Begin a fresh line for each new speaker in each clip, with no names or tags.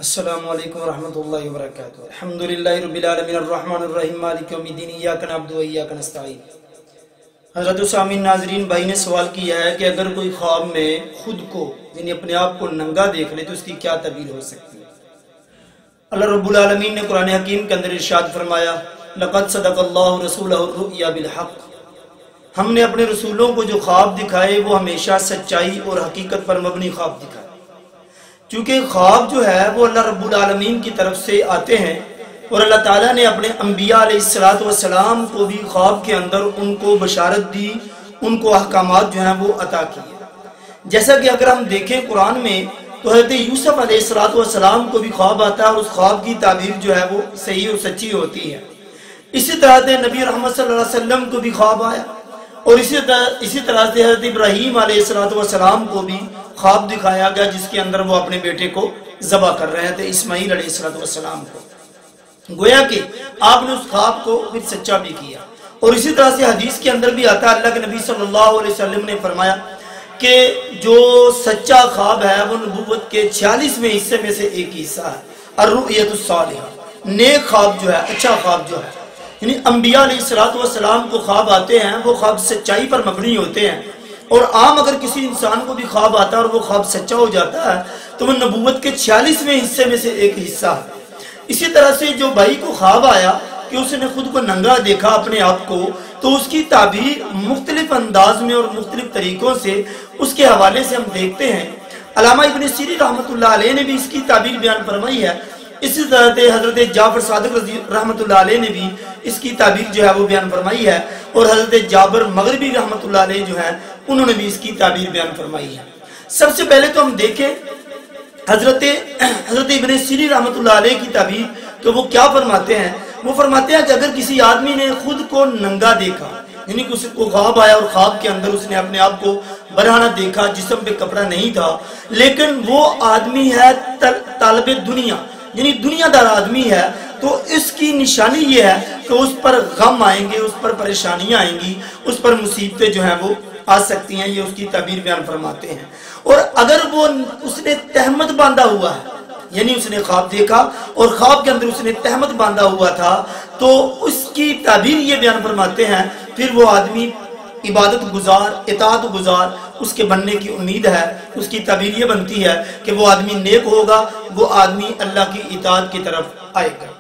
السلام علیکم ورحمۃ اللہ وبرکاتہ۔ الحمدللہ رب العالمین الرحمن الرحیم مالک یوم الدین ایاک نعبد و ایاک نستعین۔ حضرت سامعین ناظرین بھائی نے سوال کیا ہے کہ اگر کوئی خواب میں خود کو یعنی اپنے آپ کو ننگا دیکھ لے تو اس کی کیا تعبیر ہو سکتی ہے؟ اللہ رب العالمین نے قرآن حکیم کے اندر ارشاد فرمایا لقد صدق اللہ رسولہ الرؤیا بالحق، ہم نے اپنے رسولوں کو جو خواب دکھائے وہ ہمیشہ سچائی اور حقیقت پر مبنی خواب دکھائے۔ چونکہ خواب جو ہے وہ اللہ رب العالمین کی طرف سے آتے ہیں اور اللہ تعالیٰ نے اپنے انبیاء علیہ السلام کو بھی خواب کے اندر ان کو بشارت دی، ان کو احکامات جو ہیں وہ عطا کیے۔ جیسا کہ اگر ہم دیکھیں قرآن میں تو حضرت یوسف علیہ السلام کو بھی خواب آتا ہے اور اس خواب کی تعبیر جو ہے وہ صحیح اور سچی ہوتی ہے۔ اسی طرح سے نبی رحمت صلی اللہ علیہ وسلم کو بھی خواب آیا اور اسی طرح سے حضرت ابراہیم علیہ السلام کو بھی خواب دکھایا گیا جس کے اندر وہ اپنے بیٹے کو ذبح کر رہے تھے، اسماعیل علیہ السلام کو۔ گویا کہ آپ نے اس خواب کو پھر سچا بھی کیا۔ اور اسی طرح سے حدیث کے اندر بھی آتا ہے، اللہ کے نبی صلی اللہ علیہ وسلم نے فرمایا کہ جو سچا خواب ہے وہ نبوت کے 46ویں حصے میں سے ایک حصہ ہے، الرؤیۃ الصالحہ، نیک خواب جو ہے، اچھا خواب جو ہے۔ یعنی انبیاء علیہ السلام کو خواب آتے ہیں، وہ خواب سچائی پر مبنی ہوتے ہیں، اور عام اگر کسی انسان کو بھی خواب آتا ہے اور وہ خواب سچا ہو جاتا ہے تو وہ نبوت کے 46ویں حصے میں سے ایک حصہ ہے۔ اسی طرح سے جو بھائی کو خواب آیا کہ اس نے خود کو ننگا دیکھا اپنے آپ کو، تو اس کی تعبیر مختلف انداز میں اور مختلف طریقوں سے اس کے حوالے سے ہم دیکھتے ہیں۔ علامہ ابن سیری رحمۃ اللہ علیہ نے بھی اس کی تعبیر بیان فرمائی ہے۔ اسی طرح سے حضرت جعفر صادق رحمۃ اللہ علیہ نے بھی اس کی تعبیر جو ہے وہ بیان فرمائی ہے، اور حضرت جابر مغربی رحمۃ اللہ علیہ جو ہیں انہوں نے بھی اس کی تعبیر بیان فرمائی ہے۔ سب سے پہلے تو ہم دیکھیں حضرت ابن سیری رحمۃ اللہ علیہ کی تعبیر تو وہ کیا فرماتے ہیں۔ وہ فرماتے ہیں کہ اگر کسی آدمی نے خود کو ننگا دیکھا، یعنی اس کو خواب آیا اور خواب کے اندر اس نے اپنے آپ کو برہنہ دیکھا، جسم پہ کپڑا نہیں تھا، لیکن وہ آدمی ہے طالب دنیا، یعنی دنیا دار آدمی ہے، تو اس کی نشانی یہ ہے کہ اس پر غم آئیں گے، اس پر پریشانیاں آئیں گی، اس پر مصیبتیں جو ہیں وہ آ سکتی ہیں، یہ اس کی تعبیر بیان فرماتے ہیں۔ اور اگر وہ اس نے تہمت باندھا ہوا ہے، یعنی اس نے خواب دیکھا اور خواب کے اندر اس نے تہمت باندھا ہوا تھا، تو اس کی تعبیر یہ بیان فرماتے ہیں پھر وہ آدمی عبادت گزار، اطاعت گزار اس کے بننے کی امید ہے۔ اس کی تعبیر یہ بنتی ہے کہ وہ آدمی نیک ہوگا، وہ آدمی اللہ کی اطاعت کی طرف آئے گا۔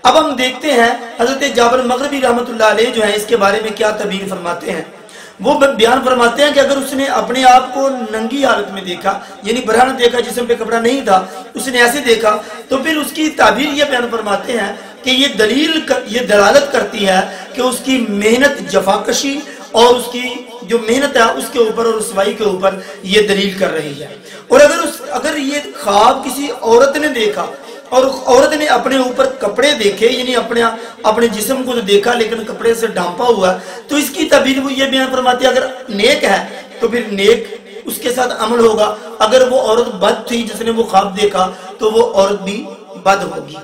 اب ہم دیکھتے ہیں حضرت جابر مغربی رحمۃ اللہ علیہ جو ہیں اس کے بارے میں کیا تعبیر فرماتے ہیں۔ وہ بیان فرماتے ہیں کہ اگر اس نے اپنے آپ کو ننگی حالت میں دیکھا، یعنی برہنہ دیکھا، جسم پہ کپڑا نہیں تھا، اس نے ایسے دیکھا، تو پھر اس کی تعبیر یہ بیان فرماتے ہیں کہ یہ دلالت کرتی ہے کہ اس کی محنت، جفاکشی اور اس کی جو محنت ہے اس کے اوپر اور رسوائی کے اوپر یہ دلیل کر رہی ہے۔ اور اگر یہ خواب کسی عورت نے دیکھا اور عورت نے اپنے اوپر کپڑے دیکھے، یعنی اپنے جسم کو تو دیکھا لیکن کپڑے سے ڈھانپا ہوا، تو اس کی تعبیر وہ یہ بیان فرماتی ہے اگر نیک ہے تو پھر نیک اس کے ساتھ عمل ہوگا، اگر وہ عورت بد تھی جس نے وہ خواب دیکھا تو وہ عورت بھی بد ہوگی۔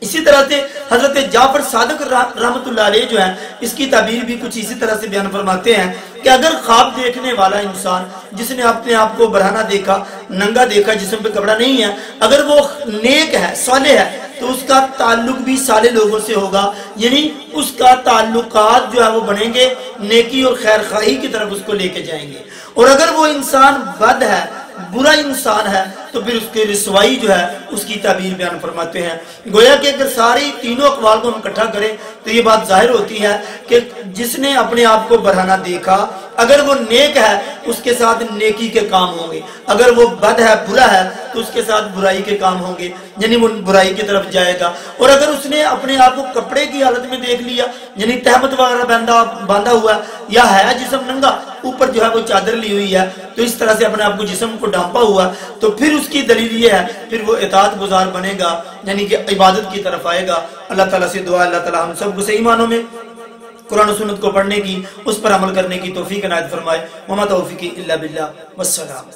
اسی طرح سے حضرت جعفر صادق رحمۃ اللہ علیہ جو ہیں اس کی تعبیر بھی کچھ اسی طرح سے بیان فرماتے ہیں کہ اگر خواب دیکھنے والا انسان جس نے اپنے آپ کو برہنہ دیکھا، ننگا دیکھا، جسم پہ کپڑا نہیں ہے، اگر وہ نیک ہے، صالح ہے، تو اس کا تعلق بھی صالح لوگوں سے ہوگا، یعنی اس کا تعلقات جو ہے وہ بنیں گے، نیکی اور خیر خواہی کی طرف اس کو لے کے جائیں گے۔ اور اگر وہ انسان بد ہے، برا انسان ہے، تو پھر اس کی رسوائی جو ہے اس کی تعبیر بیان فرماتے ہیں۔ گویا کہ اگر ساری تینوں اقوال کو ہم اکٹھا کریں تو یہ بات ظاہر ہوتی ہے کہ جس نے اپنے آپ کو برہنہ دیکھا، اگر وہ نیک ہے اس کے ساتھ نیکی کے کام ہوں گے، اگر وہ بد ہے، برا ہے، تو اس کے ساتھ برائی کے کام ہوں گے، یعنی وہ برائی کی طرف جائے گا۔ اور اگر اس نے اپنے آپ کو کپڑے کی حالت میں دیکھ لیا، یعنی تہمت وغیرہ باندھا ہوا ہے یا ہے جسم ننگا، اوپر جو ہے وہ چادر لی ہوئی ہے، تو اس طرح سے اپنے آپ کو جسم کو ڈھانپا ہوا، تو پھر اس کی دلیل یہ ہے پھر وہ اطاعت گزار بنے گا، یعنی کہ عبادت کی طرف آئے گا۔ اللہ تعالیٰ سے دعا اللہ تعالیٰ ہم سب کو صحیح معنوں میں قرآن و سنت کو پڑھنے کی، اس پر عمل کرنے کی توفیق عنایت فرمائے۔ وما توفیقی الا باللہ، والسلام۔